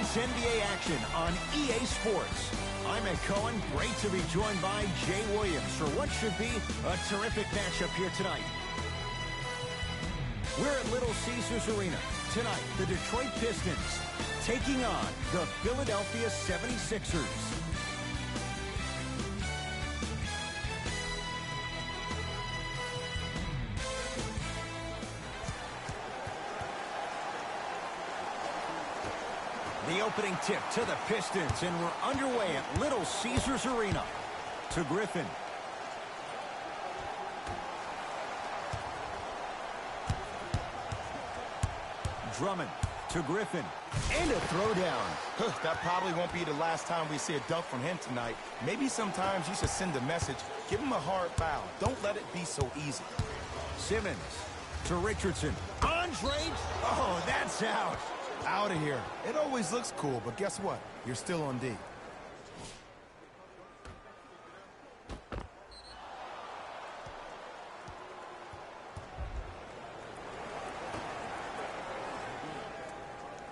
Women's NBA action on EA Sports. I'm Ed Cohen. Great to be joined by Jay Williams for what should be a terrific matchup here tonight. We're at Little Caesars Arena. Tonight, the Detroit Pistons taking on the Philadelphia 76ers. The opening tip to the Pistons, and we're underway at Little Caesars Arena. To Griffin. Drummond to Griffin. And a throwdown. That probably won't be the last time we see a dunk from him tonight. Maybe sometimes you should send a message. Give him a hard foul. Don't let it be so easy. Simmons to Richardson. Andre. Oh, that's out. Out of here. It always looks cool, but guess what? You're still on D.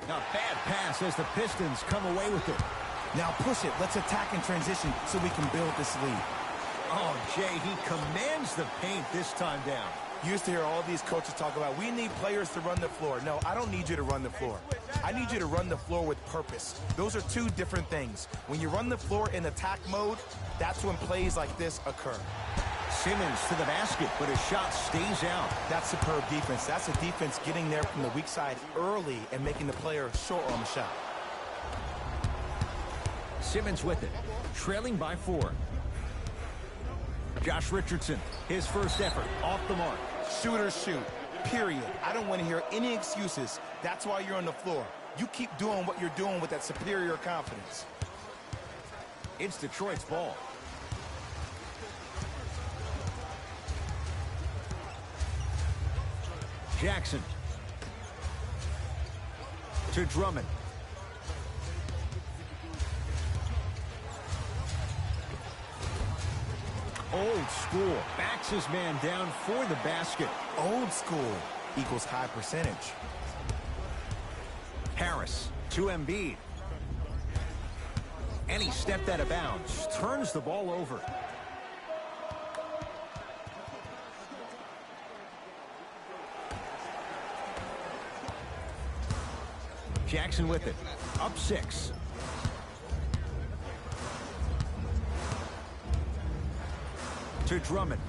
A bad pass as the Pistons come away with it. Now push it. Let's attack in transition so we can build this lead. Oh, Jay, he commands the paint this time down. You used to hear all these coaches talk about, we need players to run the floor. No, I don't need you to run the floor. I need you to run the floor with purpose. Those are two different things. When you run the floor in attack mode, that's when plays like this occur. Simmons to the basket, but his shot stays out. That's superb defense. That's a defense getting there from the weak side early and making the player short on the shot. Simmons with it, trailing by 4. Josh Richardson, his first effort, off the mark. Shooters shoot, period. I don't want to hear any excuses. That's why you're on the floor. You keep doing what you're doing with that superior confidence. It's Detroit's ball. Jackson to Drummond. Old school. Backs his man down for the basket. Old school equals high percentage. Harris to Embiid. And he stepped out of bounds. Turns the ball over. Jackson with it. Up 6. To Drummond.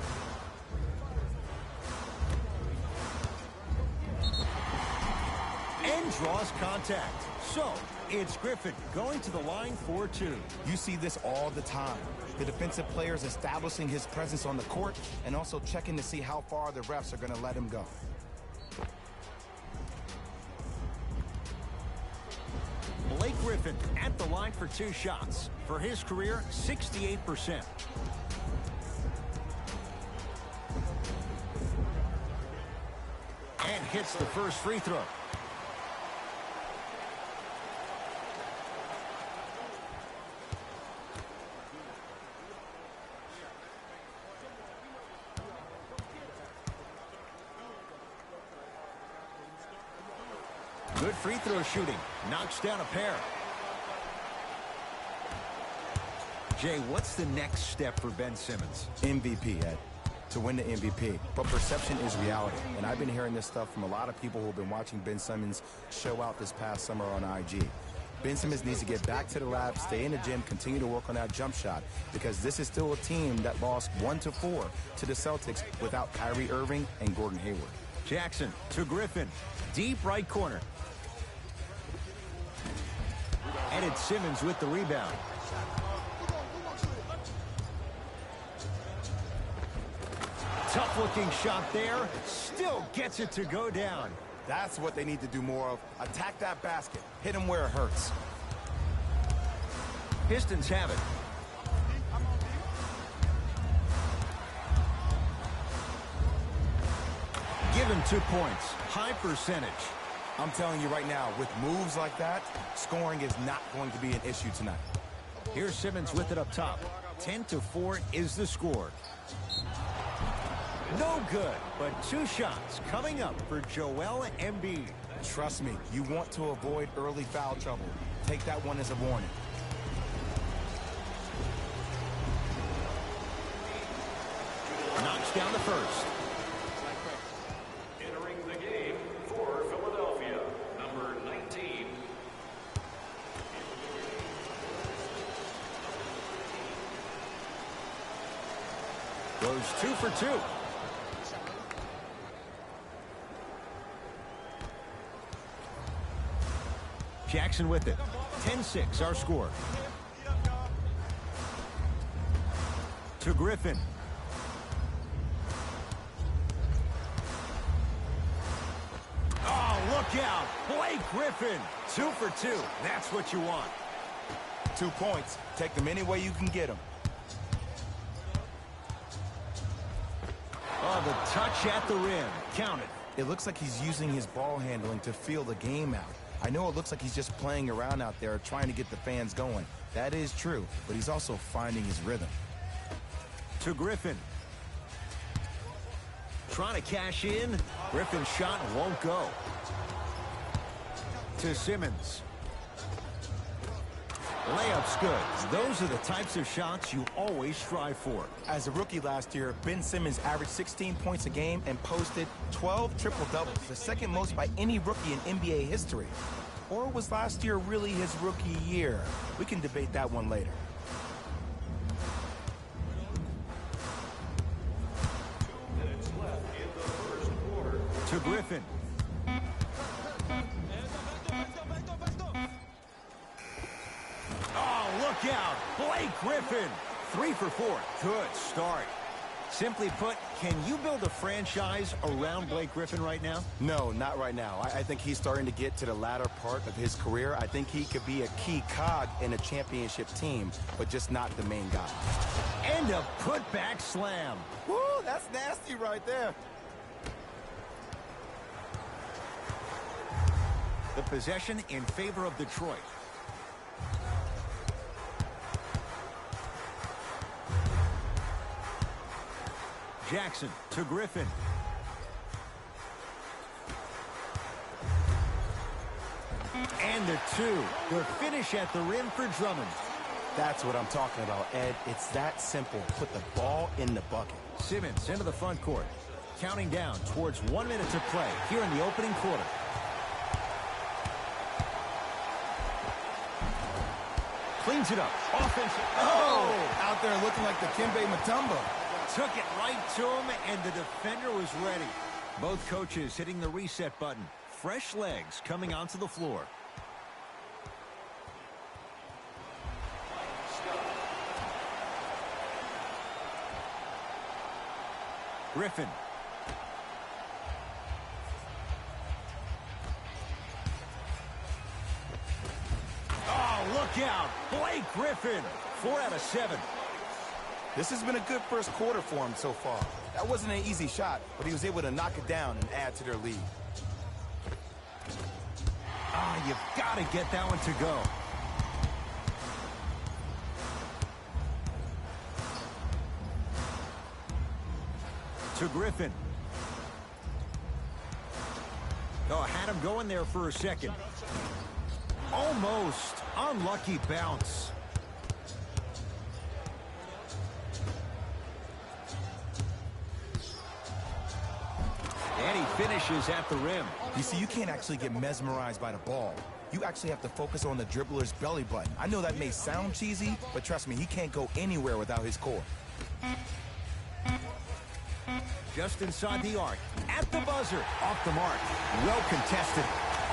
And draws contact. So, it's Griffin going to the line for 2. You see this all the time. The defensive players establishing his presence on the court and also checking to see how far the refs are going to let him go. Blake Griffin at the line for 2 shots. For his career, 68%. And hits the first free throw. Good free throw shooting. Knocks down a pair. Jay, what's the next step for Ben Simmons? MVP, Ed. To win the MVP. But perception is reality. And I've been hearing this stuff from a lot of people who have been watching Ben Simmons show out this past summer on IG. Ben Simmons needs to get back to the lab, stay in the gym, continue to work on that jump shot, because this is still a team that lost 1-4 to the Celtics without Kyrie Irving and Gordon Hayward. Jackson to Griffin. Deep right corner. And it's Simmons with the rebound. Tough-looking shot there. Still gets it to go down. That's what they need to do more of. Attack that basket. Hit him where it hurts. Pistons have it. Give him 2 points. High percentage. I'm telling you right now, with moves like that, scoring is not going to be an issue tonight. Here's Simmons with it up top. 10-4 is the score. No good, but 2 shots coming up for Joel Embiid. Trust me, you want to avoid early foul trouble. Take that one as a warning. Knocks down the first. Entering the game for Philadelphia, number 19. Goes 2 for 2. Jackson with it. 10-6 our score. To Griffin. Oh, look out. Blake Griffin. 2 for 2. That's what you want. 2 points. Take them any way you can get them. Oh, the touch at the rim. Count it. It looks like he's using his ball handling to feel the game out. I know it looks like he's just playing around out there trying to get the fans going. That is true, but he's also finding his rhythm. To Griffin. Trying to cash in. Griffin's shot won't go. To Simmons. Layup's good. Those are the types of shots you always strive for. As a rookie last year, Ben Simmons averaged 16 points a game and posted 12 triple-doubles, the second most by any rookie in NBA history. Or was last year really his rookie year? We can debate that one later. To Griffin. Oh, look out. Blake Griffin. 3 for 4. Good start. Simply put, can you build a franchise around Blake Griffin right now? No, not right now. I think he's starting to get to the latter part of his career. I think he could be a key cog in a championship team, but just not the main guy. And a putback slam. Woo, that's nasty right there. The possession in favor of Detroit. Jackson to Griffin. And the 2. The finish at the rim for Drummond. That's what I'm talking about, Ed. It's that simple. Put the ball in the bucket. Simmons into the front court. Counting down towards 1 minute to play here in the opening quarter. Cleans it up. Offensive. Oh! Out there looking like the Kimbe Mutombo. Took it right to him, and the defender was ready. Both coaches hitting the reset button. Fresh legs coming onto the floor. Griffin. Oh, look out. Blake Griffin. 4 out of 7. This has been a good first quarter for him so far. That wasn't an easy shot, but he was able to knock it down and add to their lead. Ah, you've got to get that one to go. To Griffin. Oh, had him going there for a second. Almost. Unlucky bounce. And he finishes at the rim. You see, you can't actually get mesmerized by the ball. You actually have to focus on the dribbler's belly button. I know that may sound cheesy, but trust me, he can't go anywhere without his core. Just inside the arc. At the buzzer. Off the mark. Well contested.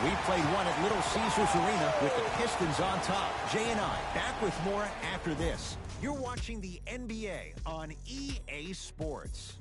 We played one at Little Caesars Arena with the Pistons on top. Jay and I back with more after this. You're watching the NBA on EA Sports.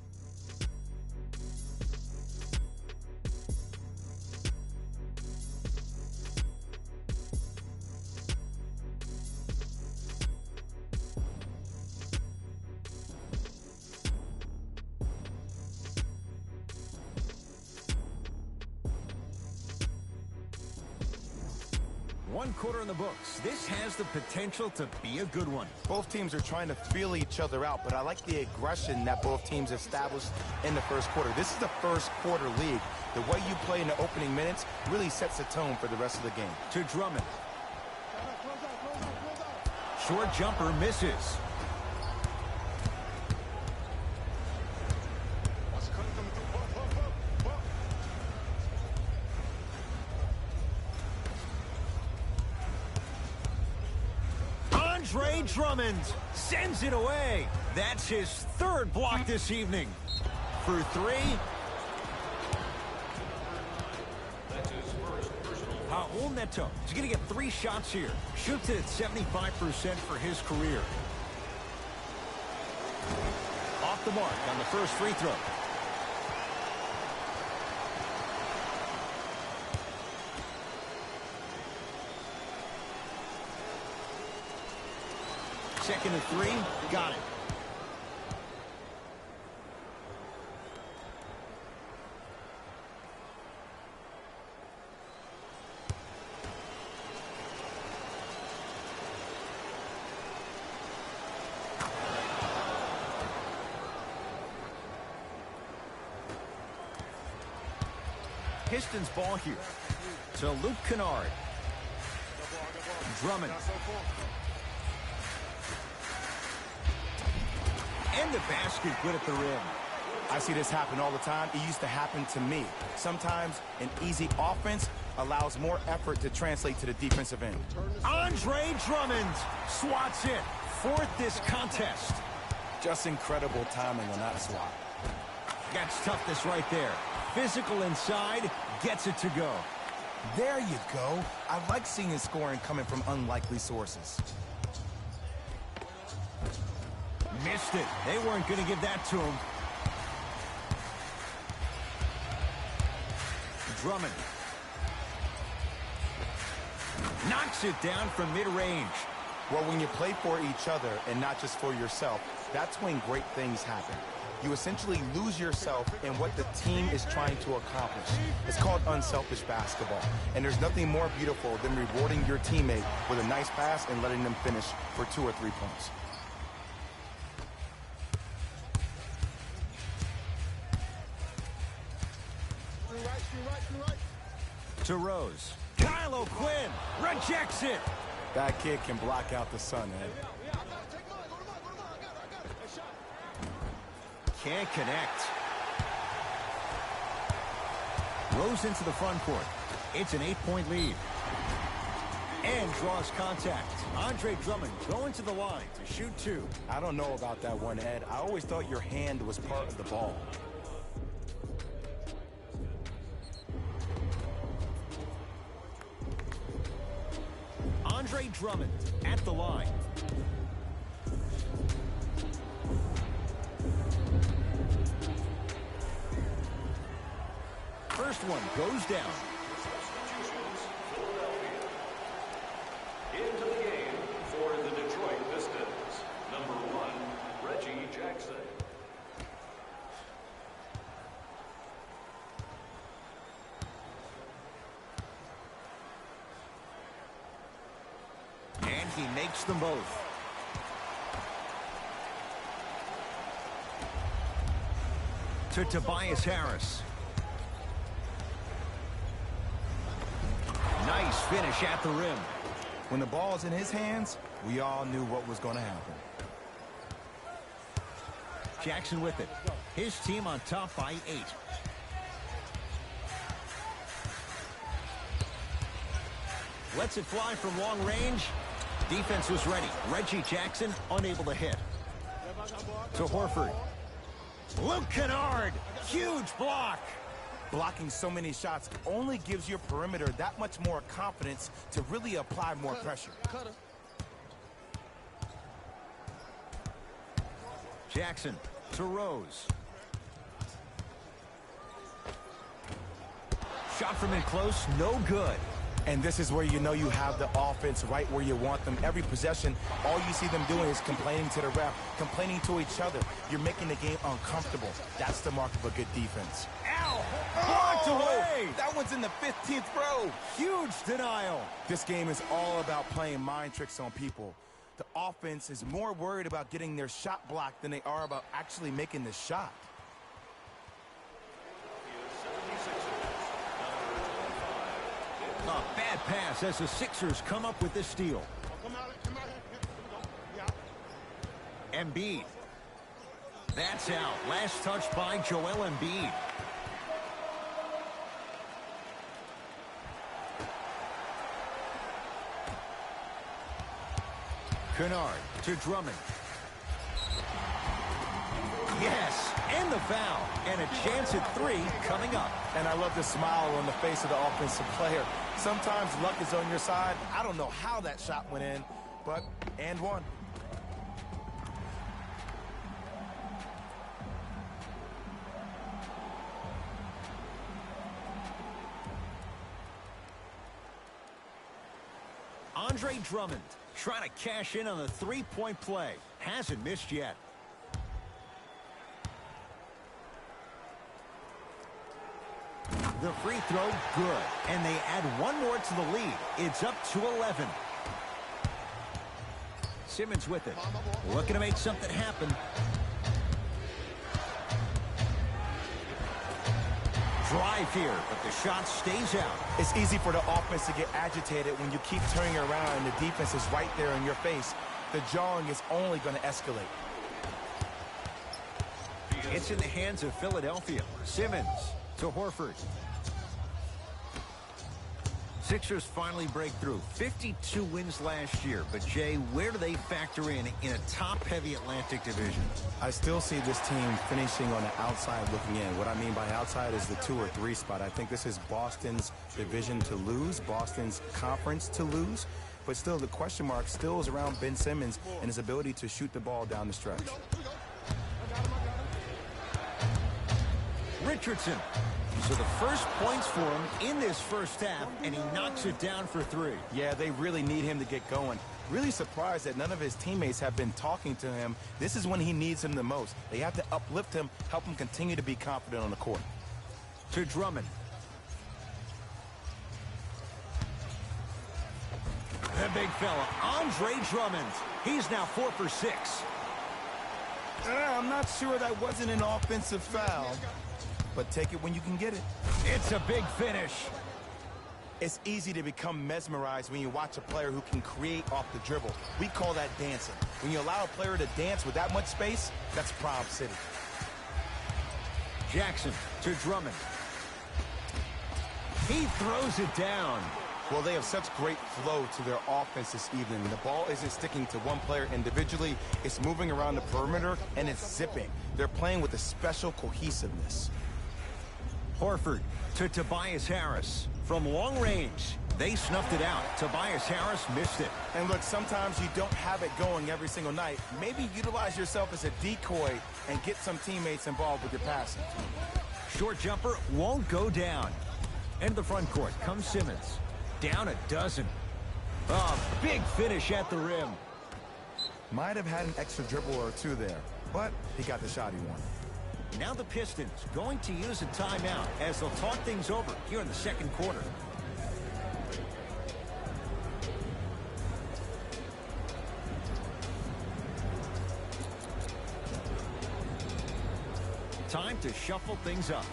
One quarter in the books. This has the potential to be a good one. Both teams are trying to feel each other out, but I like the aggression that both teams established in the first quarter. This is the first quarter league. The way you play in the opening minutes really sets the tone for the rest of the game. To Drummond. Short jumper misses. Andre Drummond sends it away. That's his third block this evening. For three. Raul Neto is going to get 3 shots here. Shoots it at 75% for his career. Off the mark on the first free throw. Second and 3. Got it. Pistons ball here to Luke Kennard. Drummond. And the basket good at the rim. I see this happen all the time. It used to happen to me. Sometimes an easy offense allows more effort to translate to the defensive end. Andre Drummond swats it. Fourth this contest. Just incredible timing on that swat. That's toughness right there. Physical inside, gets it to go. There you go. I like seeing his scoring coming from unlikely sources. Missed it. They weren't going to give that to him. Drummond. Knocks it down from mid-range. Well, when you play for each other and not just for yourself, that's when great things happen. You essentially lose yourself in what the team is trying to accomplish. It's called unselfish basketball. And there's nothing more beautiful than rewarding your teammate with a nice pass and letting them finish for 2 or 3 points. To Rose. Kyle O'Quinn rejects it. That kid can block out the sun, Ed. Can't connect. Rose into the front court. It's an 8-point lead. And draws contact. Andre Drummond going to the line to shoot 2. I don't know about that one, Ed. I always thought your hand was part of the ball. Andre Drummond at the line. First one goes down. Into the game for the Detroit Pistons, number 1, Reggie Jackson. And he makes them both. To Tobias Harris. Nice finish at the rim. When the ball's in his hands, we all knew what was going to happen. Jackson with it. His team on top by 8. Lets it fly from long range. Defense was ready. Reggie Jackson unable to hit. To Horford. Luke Kennard. Huge block. Blocking so many shots only gives your perimeter that much more confidence to really apply more pressure. Jackson to Rose. Shot from in close, no good. And this is where you know you have the offense right where you want them. Every possession, all you see them doing is complaining to the ref, complaining to each other. You're making the game uncomfortable. That's the mark of a good defense. Ow! Blocked away! That one's in the 15th row. Huge denial. This game is all about playing mind tricks on people. The offense is more worried about getting their shot blocked than they are about actually making the shot. A bad pass as the Sixers come up with this steal. Embiid. That's out. Last touch by Joel Embiid. Kennard to Drummond. Yes, and the foul. And a chance at 3 coming up. And I love the smile on the face of the offensive player. Sometimes luck is on your side. I don't know how that shot went in, but and one. Andre Drummond trying to cash in on the three-point play. Hasn't missed yet. The free throw, good. And they add one more to the lead. It's up to 11. Simmons with it. Looking to make something happen. Drive here, but the shot stays out. It's easy for the offense to get agitated when you keep turning around and the defense is right there in your face. The jawing is only going to escalate. It's in the hands of Philadelphia. Simmons to Horford. Sixers finally break through. 52 wins last year. But, Jay, where do they factor in a top-heavy Atlantic division? I still see this team finishing on the outside looking in. What I mean by outside is the 2 or 3 spot. I think this is Boston's division to lose, Boston's conference to lose. But still, the question mark still is around Ben Simmons and his ability to shoot the ball down the stretch. Richardson. So the first points for him in this first half, and he knocks it down for 3. Yeah, they really need him to get going. Really surprised that none of his teammates have been talking to him. This is when he needs him the most. They have to uplift him, help him continue to be confident on the court. To Drummond. The big fella, Andre Drummond. He's now 4 for 6. I'm not sure that wasn't an offensive foul. But take it when you can get it. It's a big finish. It's easy to become mesmerized when you watch a player who can create off the dribble. We call that dancing. When you allow a player to dance with that much space, that's Prom City. Jackson to Drummond. He throws it down. Well, they have such great flow to their offense this evening. The ball isn't sticking to one player individually. It's moving around the perimeter, and it's zipping. They're playing with a special cohesiveness. Horford to Tobias Harris. From long range, they snuffed it out. Tobias Harris missed it. And look, sometimes you don't have it going every single night. Maybe utilize yourself as a decoy and get some teammates involved with your passing. Short jumper won't go down. Into the front court comes Simmons. Down a dozen. A big finish at the rim. Might have had an extra dribble or 2 there, but he got the shot he wanted. Now the Pistons going to use a timeout as they'll talk things over here in the second quarter. Time to shuffle things up.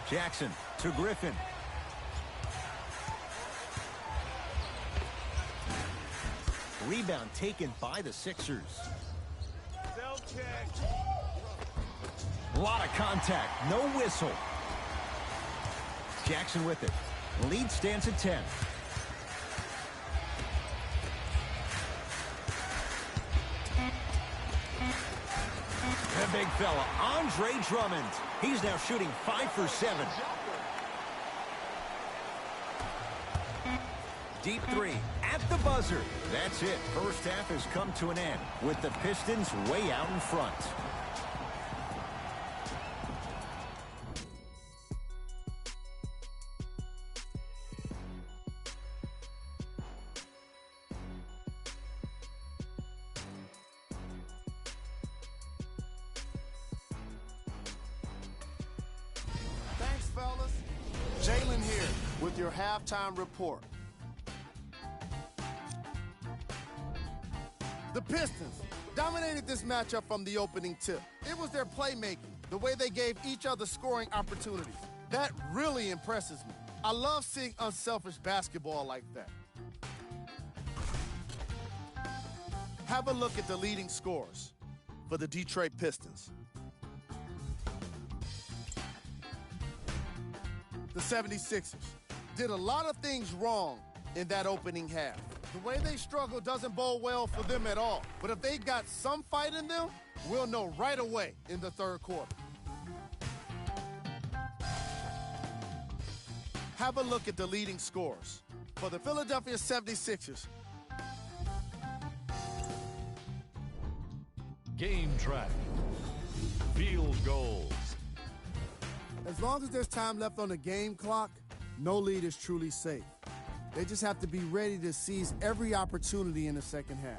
Jackson to Griffin. Rebound taken by the Sixers. A lot of contact, no whistle. Jackson with it. Lead stands at 10. The big fella, Andre Drummond. He's now shooting 5 for 7. Deep 3 at the buzzer. That's it. First half has come to an end with the Pistons way out in front. Thanks, fellas. Jalen here with your halftime report. The Pistons dominated this matchup from the opening tip. It was their playmaking, the way they gave each other scoring opportunities. That really impresses me. I love seeing unselfish basketball like that. Have a look at the leading scorers for the Detroit Pistons. The 76ers did a lot of things wrong in that opening half. The way they struggle doesn't bode well for them at all. But if they got some fight in them, we'll know right away in the third quarter. Have a look at the leading scorers for the Philadelphia 76ers. Game track. Field goals. As long as there's time left on the game clock, no lead is truly safe. They just have to be ready to seize every opportunity in the second half.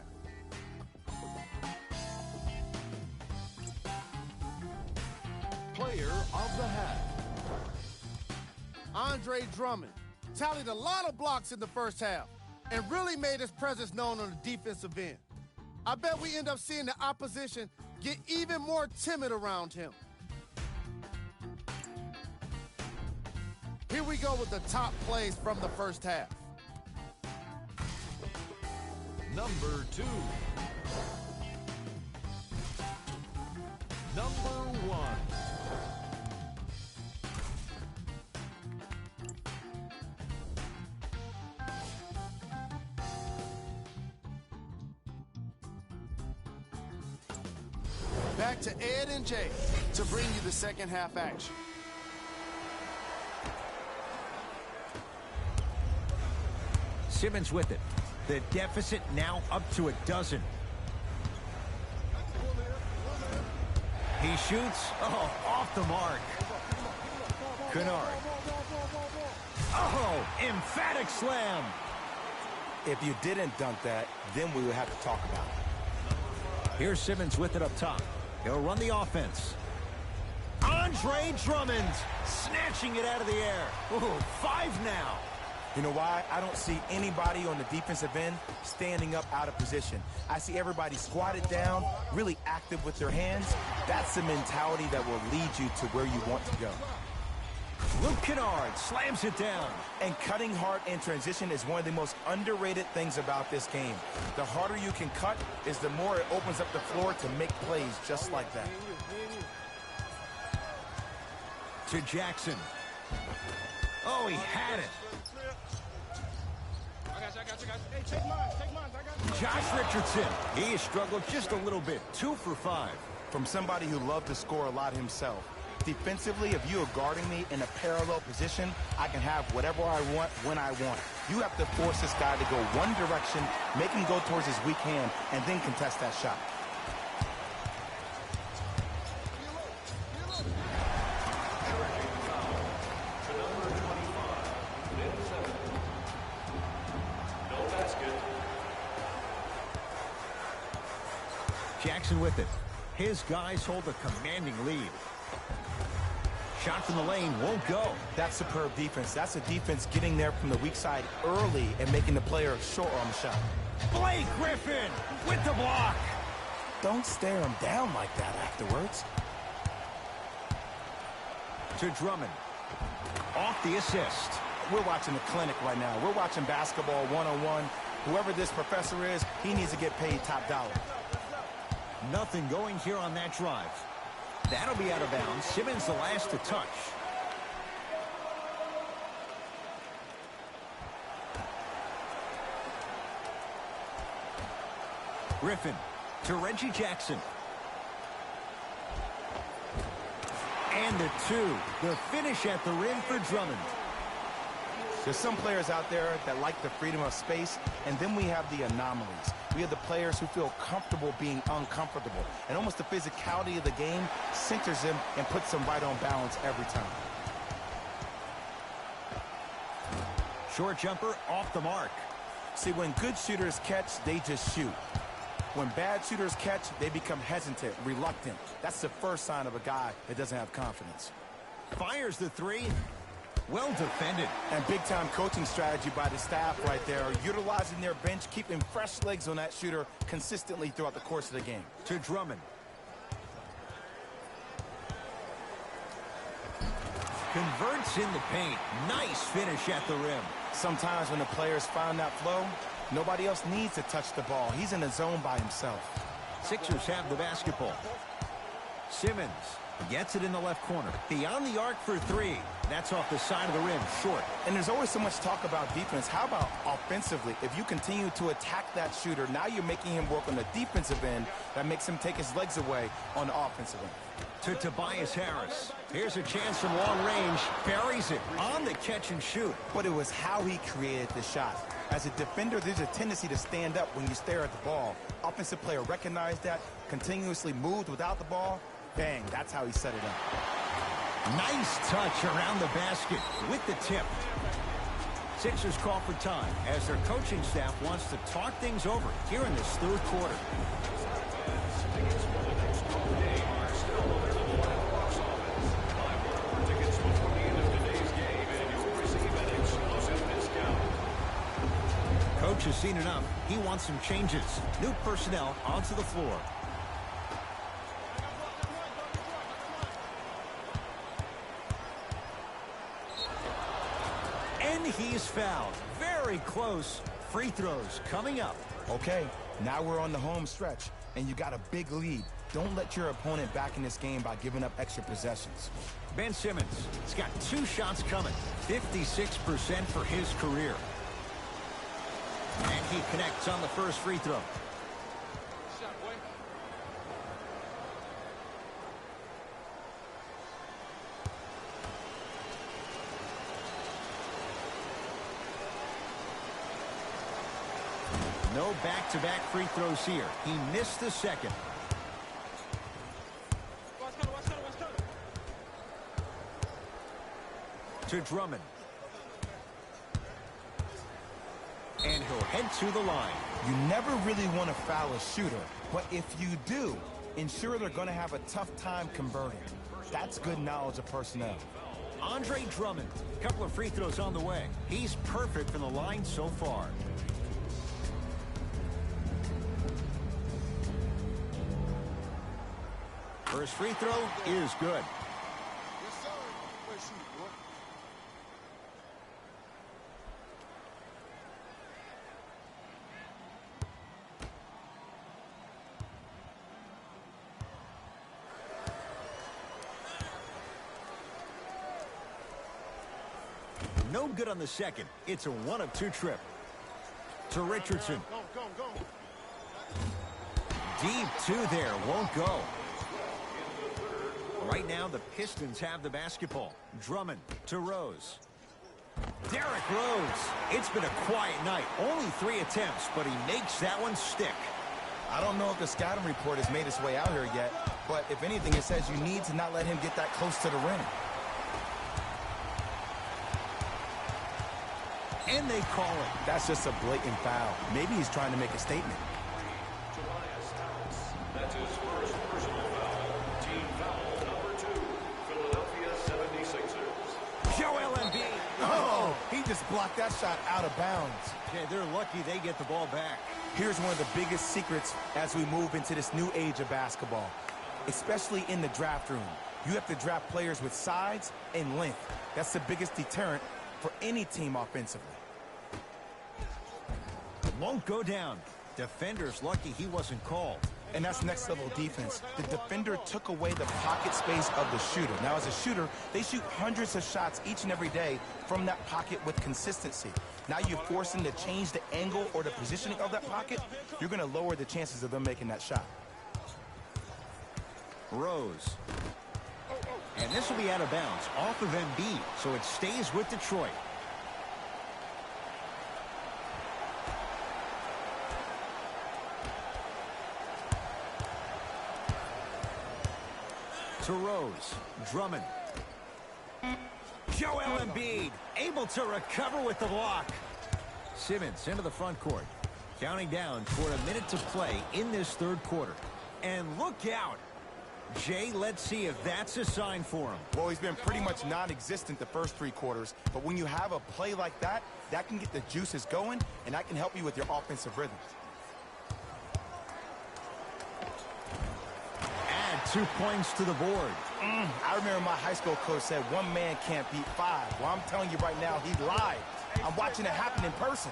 Player of the half. Andre Drummond tallied a lot of blocks in the first half and really made his presence known on the defensive end. I bet we end up seeing the opposition get even more timid around him. Here we go with the top plays from the first half. Number 2. Number 1. Back to Ed and Jay to bring you the second half action. Simmons with it. The deficit now up to 12. He shoots. Oh, off the mark. Kennard. Oh, emphatic slam. If you didn't dunk that, then we would have to talk about it. Here's Simmons with it up top. He'll run the offense. Andre Drummond snatching it out of the air. Ooh, 5 now. You know why? I don't see anybody on the defensive end standing up out of position. I see everybody squatted down, really active with their hands. That's the mentality that will lead you to where you want to go. Luke Kennard slams it down. And cutting hard in transition is one of the most underrated things about this game. The harder you can cut is the more it opens up the floor to make plays just like that. To Jackson. Oh, he had it. Hey, take mine. Josh Richardson. He has struggled just a little bit. 2 for 5. From somebody who loved to score a lot himself. Defensively, if you are guarding me in a parallel position, I can have whatever I want when I want. You have to force this guy to go one direction, make him go towards his weak hand, and then contest that shot. Jackson with it. His guys hold a commanding lead. Shot from the lane won't go. That's superb defense. That's a defense getting there from the weak side early and making the player short on the shot. Blake Griffin with the block. Don't stare him down like that afterwards. To Drummond. Off the assist. We're watching a clinic right now. We're watching basketball 1-on-1. Whoever this professor is, he needs to get paid top dollar. Nothing going here on that drive. That'll be out of bounds. Simmons the last to touch. Griffin to Reggie Jackson. And the 2. The finish at the rim for Drummond. There's some players out there that like the freedom of space, and then we have the anomalies. We have the players who feel comfortable being uncomfortable, and almost the physicality of the game centers them and puts them right on balance every time. Short jumper off the mark. See, when good shooters catch, they just shoot. When bad shooters catch, they become hesitant, reluctant. That's the first sign of a guy that doesn't have confidence. Fires the 3. Well defended. And big-time coaching strategy by the staff right there, utilizing their bench, keeping fresh legs on that shooter consistently throughout the course of the game. To Drummond. Converts in the paint. Nice finish at the rim. Sometimes when the players find that flow, Nobody else needs to touch the ball. He's in the zone by himself. Sixers have the basketball. Simmons gets it in the left corner. Beyond the arc for three. That's off the side of the rim, short. And there's always so much talk about defense. How about offensively? If you continue to attack that shooter, now you're making him work on the defensive end. That makes him take his legs away on the offensive end. To Tobias Harris. Here's a chance from long range. Buries it on the catch and shoot. But it was how he created the shot. As a defender, there's a tendency to stand up when you stare at the ball. Offensive player recognized that, continuously moved without the ball. Bang, that's how he set it up. Nice touch around the basket with the tip. Sixers call for time as their coaching staff wants to talk things over here in this third quarter. Coach has seen enough. He wants some changes. New personnel onto the floor. And he's fouled. Very close. Free throws coming up. Okay, now we're on the home stretch, and you got a big lead. Don't let your opponent back in this game by giving up extra possessions. Ben Simmons has got 2 shots coming. 56% for his career. And he connects on the first free throw. No back-to-back free throws here. He missed the second. To Drummond. And he'll head to the line. You never really want to foul a shooter, but if you do, ensure they're going to have a tough time converting. That's good knowledge of personnel. Andre Drummond, a couple of free throws on the way. He's perfect from the line so far. First free throw is good. No good on the second. It's a 1-of-2 trip. To Richardson. Go. Deep 2 there. Won't go. Right now, the Pistons have the basketball. Drummond to Rose. Derrick Rose. It's been a quiet night. Only 3 attempts, but he makes that one stick. I don't know if the scouting report has made its way out here yet, but if anything, it says you need to not let him get that close to the rim. And they call it. That's just a blatant foul. Maybe he's trying to make a statement. Tobias Harris. That's his first personal foul. Team foul number 2. Philadelphia 76ers. Joel Embiid. Oh, he just blocked that shot out of bounds. Yeah, they're lucky they get the ball back. Here's one of the biggest secrets as we move into this new age of basketball, especially in the draft room. You have to draft players with size and length. That's the biggest deterrent for any team offensively. Won't go down. Defender's lucky he wasn't called. And that's next level defense. The defender took away the pocket space of the shooter. Now as a shooter, they shoot hundreds of shots each and every day from that pocket with consistency. Now you force them to change the angle or the positioning of that pocket, you're going to lower the chances of them making that shot. Rose. And this will be out of bounds off of Embiid, so it stays with Detroit. To Rose. Drummond. Joel Embiid able to recover with the block. Simmons into the front court. Counting down for a minute to play in this third quarter. And look out. Jay, let's see if that's a sign for him. Well, he's been pretty much non-existent the first 3 quarters, but when you have a play like that, that can get the juices going, and that can help you with your offensive rhythm. Add 2 points to the board. I remember my high school coach said 1 man can't beat 5. Well, I'm telling you right now, he lied. I'm watching it happen in person.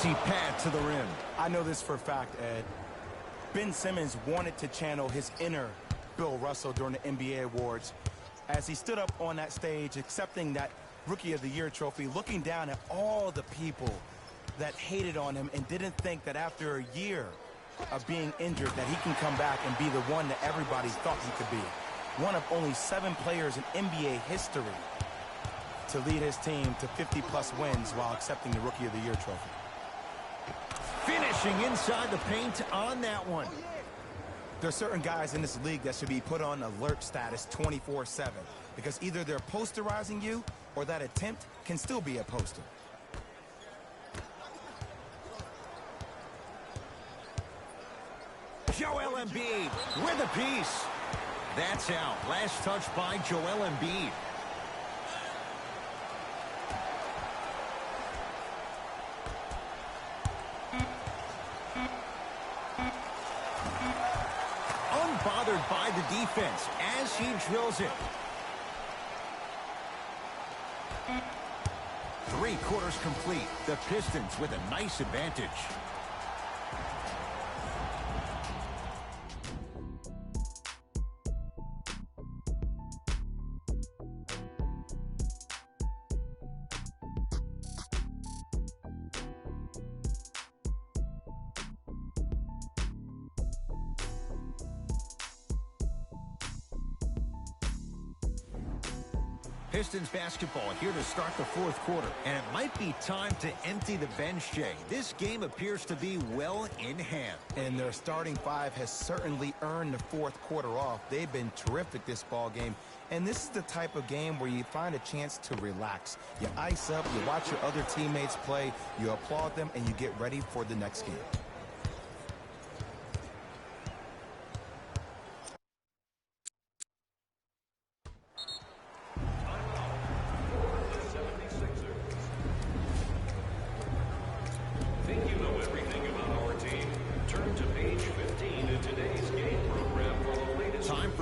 Easy pad to the rim. I know this for a fact, Ed. Ben Simmons wanted to channel his inner Bill Russell during the NBA Awards as he stood up on that stage accepting that Rookie of the Year trophy, looking down at all the people that hated on him and didn't think that after a year of being injured that he can come back and be the one that everybody thought he could be. One of only 7 players in NBA history to lead his team to 50-plus wins while accepting the Rookie of the Year trophy. Finishing inside the paint on that one. There are certain guys in this league that should be put on alert status 24/7 because either they're posterizing you or that attempt can still be a poster. Joel Embiid with a piece. That's out. Last touch by Joel Embiid. Unbothered by the defense as he drills it. 3 quarters complete. The Pistons with a nice advantage. Pistons basketball here to start the 4th quarter, and it might be time to empty the bench, Jay. This game appears to be well in hand. And their starting 5 has certainly earned the 4th quarter off. They've been terrific this ball game, and this is the type of game where you find a chance to relax. You ice up, you watch your other teammates play, you applaud them, and you get ready for the next game.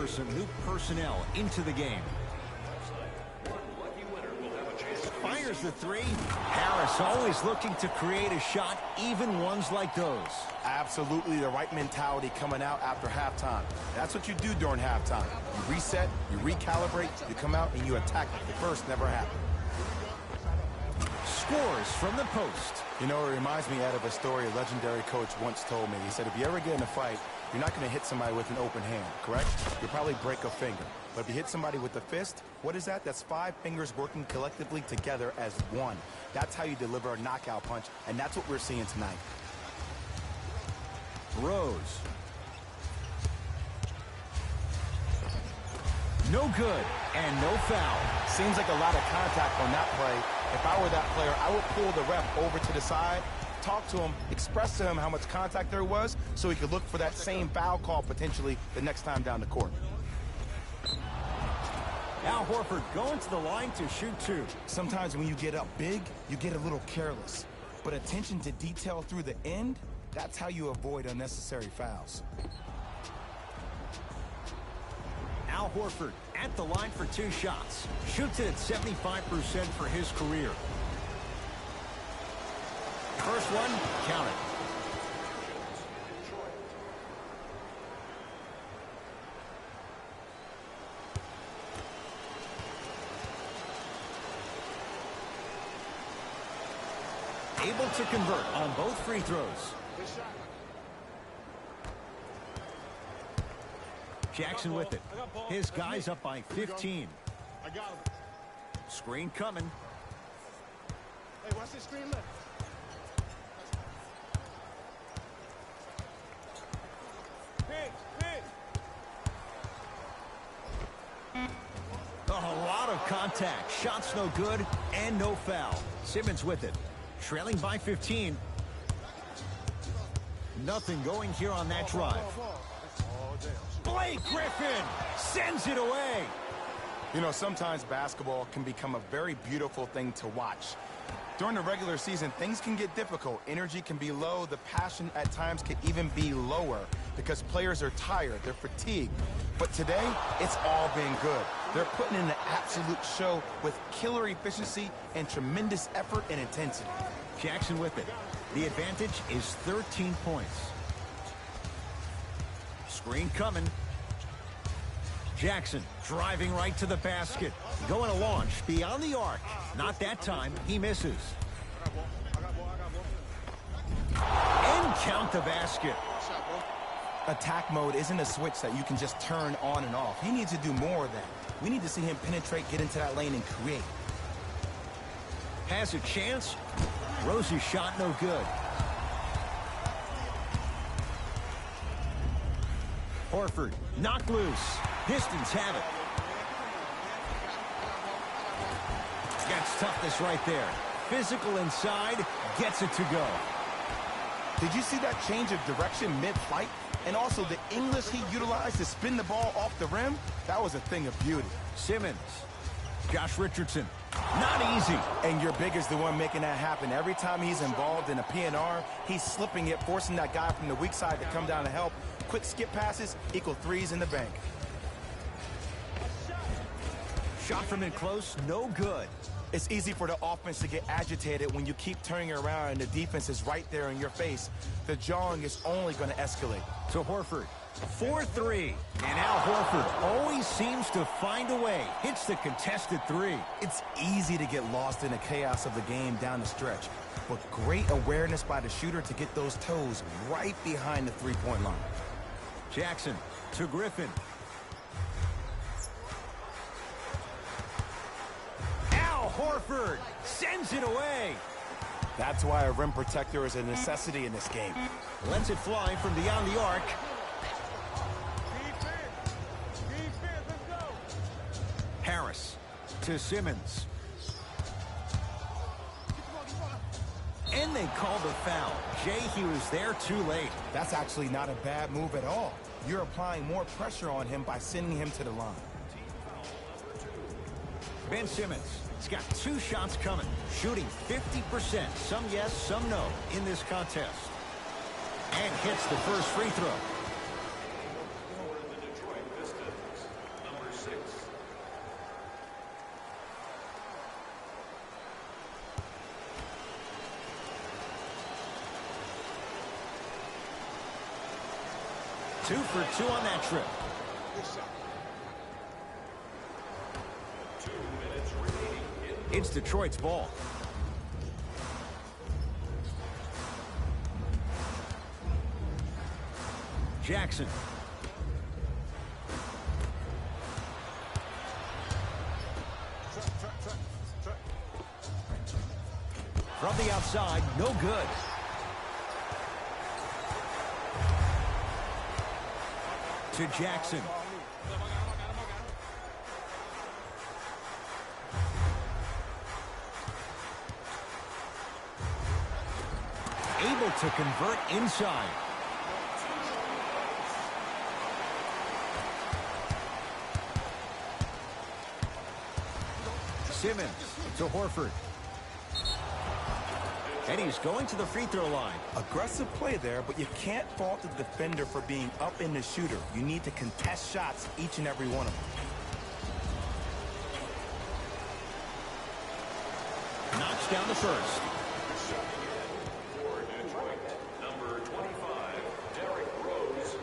Some new personnel into the game. Fires the 3. Harris always looking to create a shot, even ones like those. Absolutely the right mentality coming out after halftime. That's what you do during halftime. You reset, you recalibrate, you come out and you attack like the first never happened. Scores from the post. You know, it reminds me out of a story a legendary coach once told me. He said, if you ever get in a fight, you're not going to hit somebody with an open hand, correct? You'll probably break a finger. But if you hit somebody with a fist, what is that? That's 5 fingers working collectively together as one. That's how you deliver a knockout punch, and that's what we're seeing tonight. Rose. No good, and no foul. Seems like a lot of contact on that play. If I were that player, I would pull the ref over to the side, talk to him, express to him how much contact there was so he could look for that same foul call potentially the next time down the court. Al Horford going to the line to shoot 2. Sometimes when you get up big, you get a little careless. But attention to detail through the end, that's how you avoid unnecessary fouls. Al Horford at the line for 2 shots. Shoots it at 75% for his career. First one, count it. Able to convert on both free throws. Jackson with it. His guy's up by 15. I got him. Screen coming. Hey, watch this screen left. A lot of contact. Shots no good and no foul. Simmons with it. Trailing by 15. Nothing going here on that drive. Blake Griffin sends it away. You know, sometimes basketball can become a very beautiful thing to watch. During the regular season, things can get difficult. Energy can be low. The passion at times can even be lower because players are tired. They're fatigued. But today, it's all been good. They're putting in an absolute show with killer efficiency and tremendous effort and intensity. Jackson with it. The advantage is 13 points. Screen coming. Jackson driving right to the basket. Going to launch beyond the arc. Not that time. He misses. And count the basket. Attack mode isn't a switch that you can just turn on and off. He needs to do more of that. We need to see him penetrate, get into that lane, and create. Has a chance. Rosie's shot no good. Horford knocked loose. Pistons have it. That's toughness right there. Physical inside, gets it to go. Did you see that change of direction mid-flight? And also the English he utilized to spin the ball off the rim? That was a thing of beauty. Simmons. Josh Richardson. Not easy. And your big is the one making that happen. Every time he's involved in a PNR, he's slipping it, forcing that guy from the weak side to come down to help. Quick skip passes equal threes in the bank. Shot from in close, no good. It's easy for the offense to get agitated when you keep turning around and the defense is right there in your face. The jawing is only going to escalate. To Horford. 4-3. And now Horford always seems to find a way. Hits the contested three. It's easy to get lost in the chaos of the game down the stretch. But great awareness by the shooter to get those toes right behind the three-point line. Jackson to Griffin. Al Horford sends it away. That's why a rim protector is a necessity in this game. Lets it fly from beyond the arc. Harris to Simmons. And they call the foul. Jay, he was there too late. That's actually not a bad move at all. You're applying more pressure on him by sending him to the line. Ben Simmons, he's got 2 shots coming. Shooting 50%. Some yes, some no in this contest. And hits the first free throw. For the Detroit Pistons, number 6. Two for 2 on that trip. 2 minutes remaining in It's Detroit's ball. Jackson. From the outside, no good. To Jackson. Able to convert inside. Simmons to Horford. And he's going to the free throw line. Aggressive play there, but you can't fault the defender for being up in the shooter. You need to contest shots, each and every one of them. Knocks down the first. for Detroit, number 25, Derrick Rose.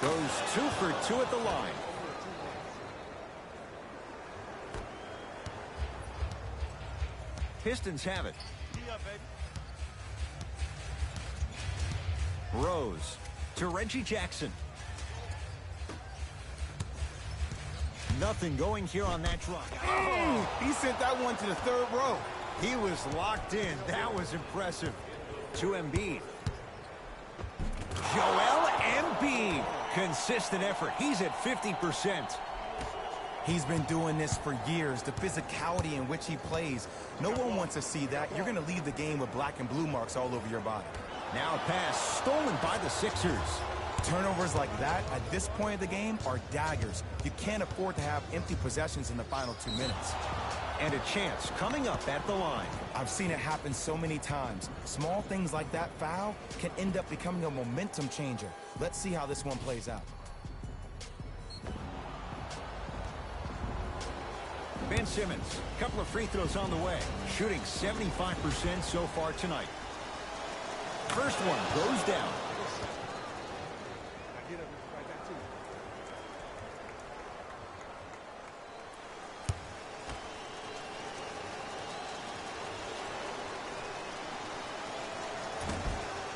Goes 2 for 2 at the line. Pistons have it. Rose to Reggie Jackson. Nothing going here on that drive. Oh, he sent that one to the third row. He was locked in. That was impressive. To Embiid. Joel Embiid. Consistent effort. He's at 50%. He's been doing this for years. The physicality in which he plays. No one wants to see that. You're going to leave the game with black and blue marks all over your body. Now a pass stolen by the Sixers. Turnovers like that at this point of the game are daggers. You can't afford to have empty possessions in the final 2 minutes. And a chance coming up at the line. I've seen it happen so many times. Small things like that foul can end up becoming a momentum changer. Let's see how this one plays out. Ben Simmons, a couple of free throws on the way, shooting 75% so far tonight. First one goes down. I get up right back to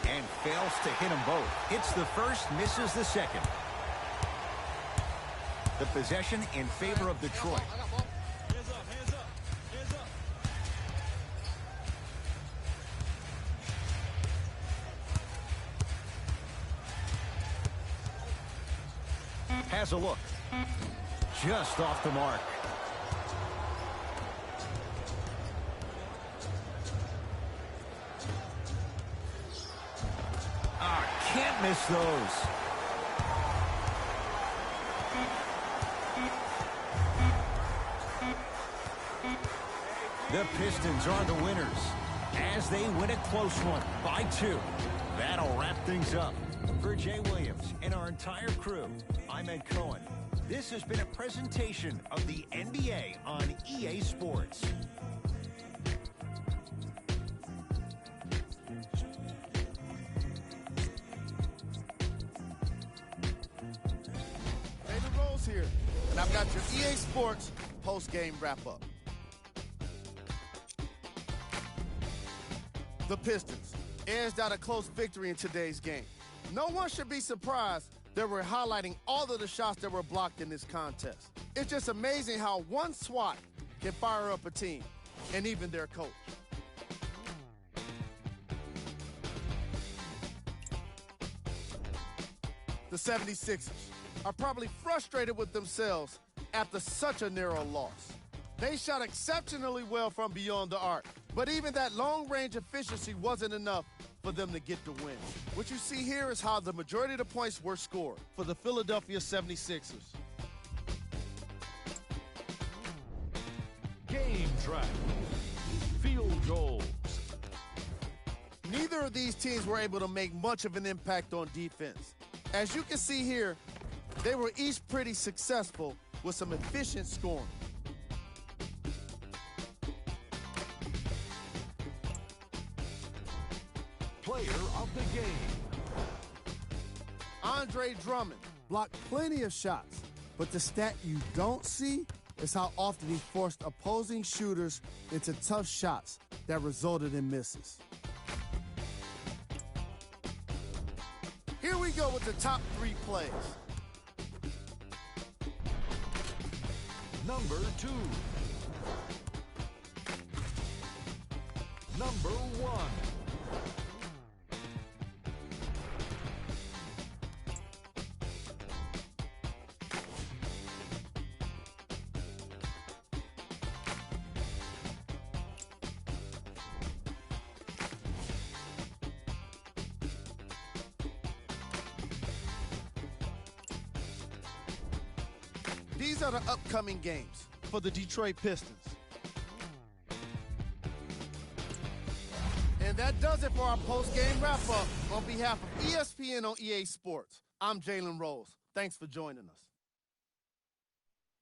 you. And fails to hit them both. Hits the first, misses the second. The possession in favor of Detroit. Hands up, hands up, hands up. Has a look. Just off the mark. Can't miss those. The Pistons are the winners as they win a close one by 2. That'll wrap things up. For Jay Williams and our entire crew, I'm Ed Cohen. This has been a presentation of the NBA on EA Sports. Here, and I've got your EA Sports post-game wrap-up. The Pistons edged out a close victory in today's game. No one should be surprised that we're highlighting all of the shots that were blocked in this contest. It's just amazing how one swat can fire up a team, and even their coach. The 76ers are probably frustrated with themselves after such a narrow loss. They shot exceptionally well from beyond the arc, but even that long-range efficiency wasn't enough for them to get the win. What you see here is how the majority of the points were scored for the Philadelphia 76ers. Game track. Field goals. Neither of these teams were able to make much of an impact on defense. As you can see here, they were each pretty successful with some efficient scoring. Player of the game. Andre Drummond blocked plenty of shots, but the stat you don't see is how often he forced opposing shooters into tough shots that resulted in misses. Here we go with the top 3 plays. Number 2. Number 1. These are the upcoming games for the Detroit Pistons. And that does it for our post-game wrap-up. On behalf of ESPN on EA Sports, I'm Jalen Rose. Thanks for joining us.